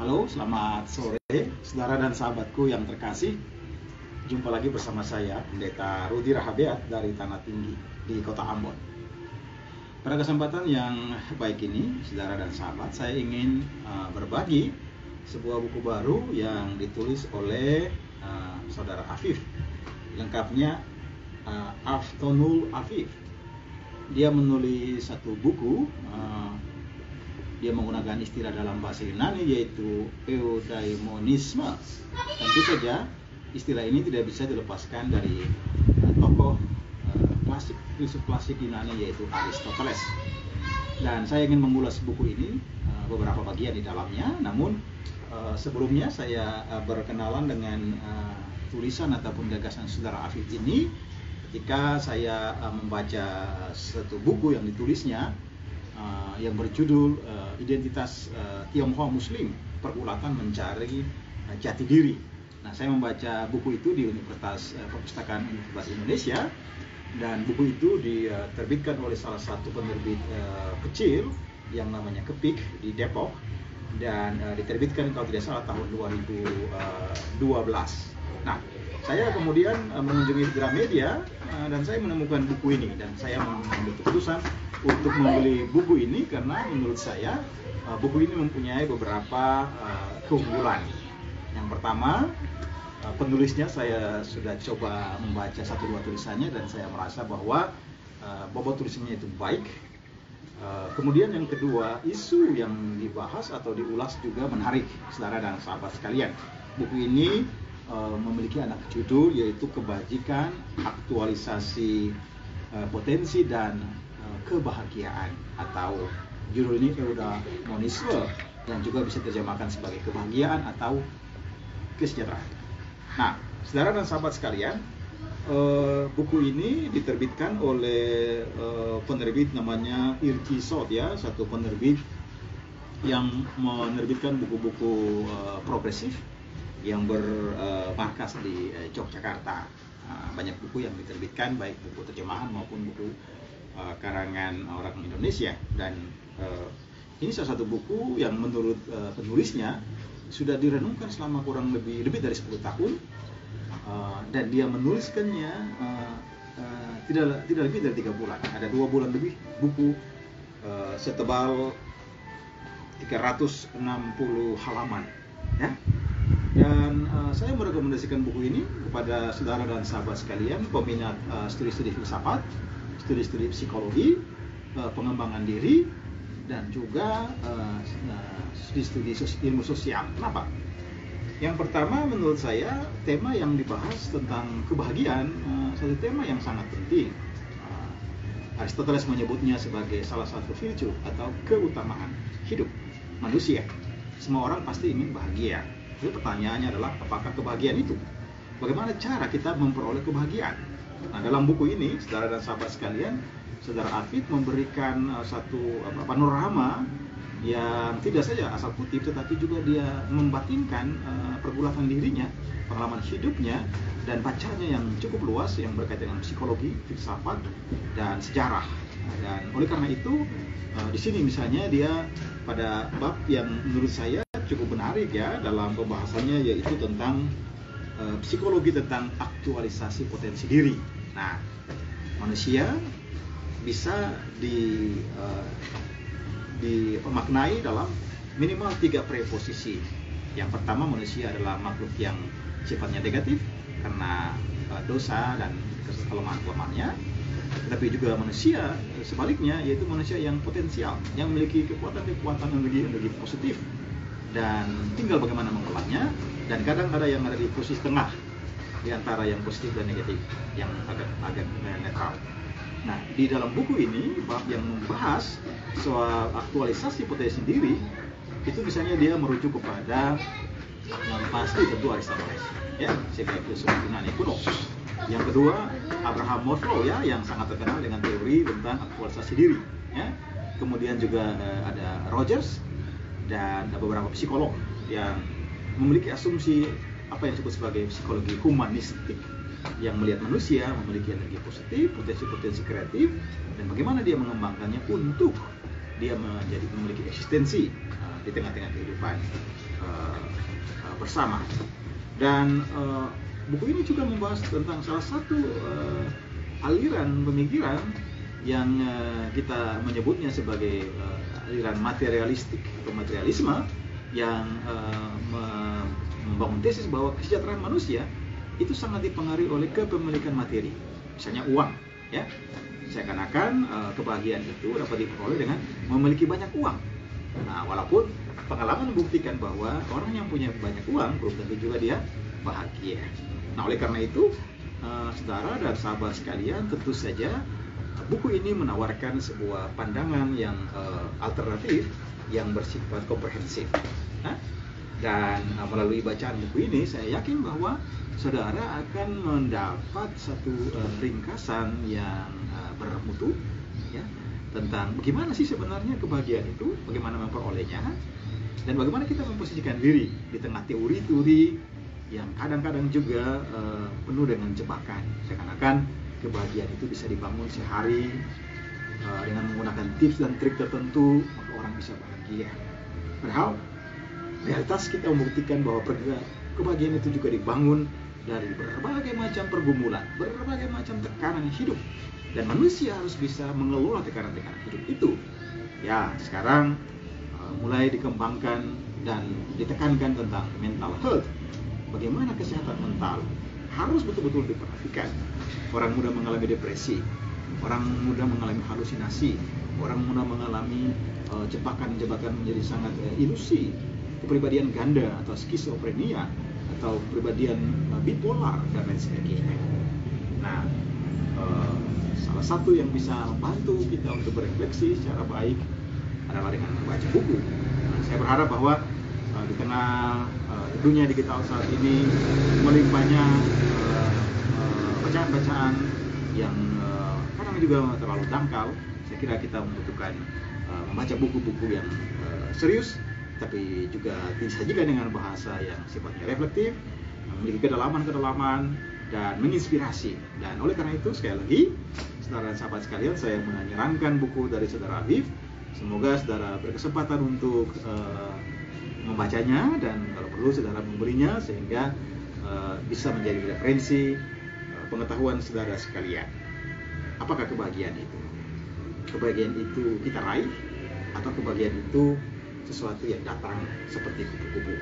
Halo, selamat sore, saudara dan sahabatku yang terkasih. Jumpa lagi bersama saya, Pendeta Rudi Rahabeat dari Tanah Tinggi di Kota Ambon. Pada kesempatan yang baik ini, saudara dan sahabat, saya ingin berbagi sebuah buku baru yang ditulis oleh saudara Afif. Lengkapnya Aftonul Afif. Dia menulis satu buku. Dia menggunakan istilah dalam bahasa Yunani yaitu eudaimonisme. Tentu saja istilah ini tidak bisa dilepaskan dari tokoh klasik, filsuf klasik Yunani yaitu Aristoteles. Dan saya ingin mengulas buku ini beberapa bagian di dalamnya. Namun sebelumnya saya berkenalan dengan tulisan ataupun gagasan saudara Afif ini ketika saya membaca satu buku yang ditulisnya yang berjudul Identitas Tionghoa Muslim, Pergulatan Mencari Jati Diri. Nah, saya membaca buku itu di Universitas Perpustakaan Universitas Indonesia, dan buku itu diterbitkan oleh salah satu penerbit kecil yang namanya Kepik di Depok, dan diterbitkan kalau tidak salah tahun 2012. Nah, saya kemudian mengunjungi Gramedia dan saya menemukan buku ini, dan saya mengambil keputusan untuk membeli buku ini karena menurut saya buku ini mempunyai beberapa keunggulan. Yang pertama, penulisnya saya sudah coba membaca satu dua tulisannya dan saya merasa bahwa bobot tulisannya itu baik. Kemudian yang kedua, isu yang dibahas atau diulas juga menarik, saudara dan sahabat sekalian. Buku ini memiliki anak judul yaitu Kebajikan, Aktualisasi Potensi dan Kebahagiaan, atau judul ini eudaimonisme yang juga bisa diterjemahkan sebagai kebahagiaan atau kesejahteraan. Nah, saudara dan sahabat sekalian, buku ini diterbitkan oleh penerbit namanya Ircisot, ya, satu penerbit yang menerbitkan buku-buku progresif yang bermarkas di Yogyakarta. Banyak buku yang diterbitkan, baik buku terjemahan maupun buku karangan orang Indonesia, dan ini salah satu buku yang menurut penulisnya sudah direnungkan selama kurang lebih dari 10 tahun, dan dia menuliskannya tidak lebih dari 3 bulan. Ada 2 bulan lebih. Buku setebal 360 halaman, ya. Dan saya merekomendasikan buku ini kepada saudara dan sahabat sekalian peminat studi-studi filsafat, studi-studi psikologi, pengembangan diri, dan juga studi-studi ilmu sosial. Kenapa? Yang pertama, menurut saya tema yang dibahas tentang kebahagiaan satu tema yang sangat penting. Aristoteles menyebutnya sebagai salah satu virtue atau keutamaan hidup manusia. Semua orang pasti ingin bahagia. Jadi pertanyaannya adalah, apakah kebahagiaan itu? Bagaimana cara kita memperoleh kebahagiaan? Nah, dalam buku ini, saudara dan sahabat sekalian, saudara Afif memberikan satu panorama yang tidak saja asal kutip, tetapi juga dia membatinkan pergulatan dirinya, pengalaman hidupnya, dan bacanya yang cukup luas yang berkaitan dengan psikologi, filsafat, dan sejarah. Dan oleh karena itu, di sini misalnya dia pada bab yang menurut saya cukup menarik, ya, dalam pembahasannya, yaitu tentang psikologi tentang aktualisasi potensi diri. Nah, manusia bisa dipemaknai dalam minimal 3 preposisi. Yang pertama, manusia adalah makhluk yang sifatnya negatif karena dosa dan kelemahan-kelemahannya. Tetapi juga manusia sebaliknya, yaitu manusia yang potensial, yang memiliki kekuatan-kekuatan energi positif, dan tinggal bagaimana mengolahnya. Dan kadang ada yang ada di posisi tengah di antara yang positif dan negatif, yang agak netral. Nah, di dalam buku ini, bab yang membahas soal aktualisasi potensi diri, itu misalnya dia merujuk kepada yang pasti tentu Aristoteles, ya, sebagai filsuf Yunani kuno. Yang kedua, Abraham Maslow, ya, yang sangat terkenal dengan teori tentang aktualisasi diri, ya. Kemudian juga ada Rogers dan beberapa psikolog yang memiliki asumsi apa yang disebut sebagai psikologi humanistik, yang melihat manusia memiliki energi positif, potensi-potensi kreatif, dan bagaimana dia mengembangkannya untuk dia memiliki eksistensi di tengah-tengah kehidupan bersama. Dan buku ini juga membahas tentang salah satu aliran pemikiran yang kita menyebutnya sebagai aliran materialistik atau materialisme, yang membangun tesis bahwa kesejahteraan manusia itu sangat dipengaruhi oleh kepemilikan materi, misalnya uang, ya. Seakan-akan kebahagiaan itu dapat diperoleh dengan memiliki banyak uang. Nah, walaupun pengalaman membuktikan bahwa orang yang punya banyak uang belum tentu juga dia bahagia. Nah, oleh karena itu, saudara dan sahabat sekalian, tentu saja buku ini menawarkan sebuah pandangan yang alternatif yang bersifat komprehensif. Dan melalui bacaan buku ini, saya yakin bahwa saudara akan mendapat satu ringkasan yang bermutu, ya, tentang bagaimana sih sebenarnya kebahagiaan itu, bagaimana memperolehnya, dan bagaimana kita memposisikan diri di tengah teori-teori yang kadang-kadang juga penuh dengan jebakan. Seakan-akan kebahagiaan itu bisa dibangun sehari dengan menggunakan tips dan trik tertentu, maka orang bisa bahagia. Padahal realitas kita membuktikan bahwa kebahagiaan itu juga dibangun dari berbagai macam pergumulan, berbagai macam tekanan hidup, dan manusia harus bisa mengelola tekanan-tekanan hidup itu. Ya, sekarang mulai dikembangkan dan ditekankan tentang mental health. Bagaimana kesehatan mental harus betul-betul diperhatikan. Orang mudah mengalami depresi, orang mudah mengalami halusinasi, orang mudah mengalami jebakan-jebakan menjadi sangat ilusi, kepribadian ganda atau skizofrenia, atau kepribadian bipolar, dan lain sebagainya. Nah, salah satu yang bisa membantu kita untuk berefleksi secara baik adalah dengan membaca buku. Nah, saya berharap bahwa di tengah dunia digital saat ini melimpahnya bacaan-bacaan yang kadang juga terlalu dangkal, saya kira kita membutuhkan membaca buku-buku yang serius, tapi juga disajikan dengan bahasa yang sifatnya reflektif, memiliki kedalaman-kedalaman, dan menginspirasi. Dan oleh karena itu, sekali lagi, saudara dan sahabat sekalian, saya menyarankan buku dari saudara Afif. Semoga saudara berkesempatan untuk membacanya, dan kalau perlu saudara membelinya sehingga bisa menjadi referensi pengetahuan saudara sekalian. Apakah kebahagiaan itu? Kebahagiaan itu kita raih, atau kebahagiaan itu sesuatu yang datang seperti kupu-kupu?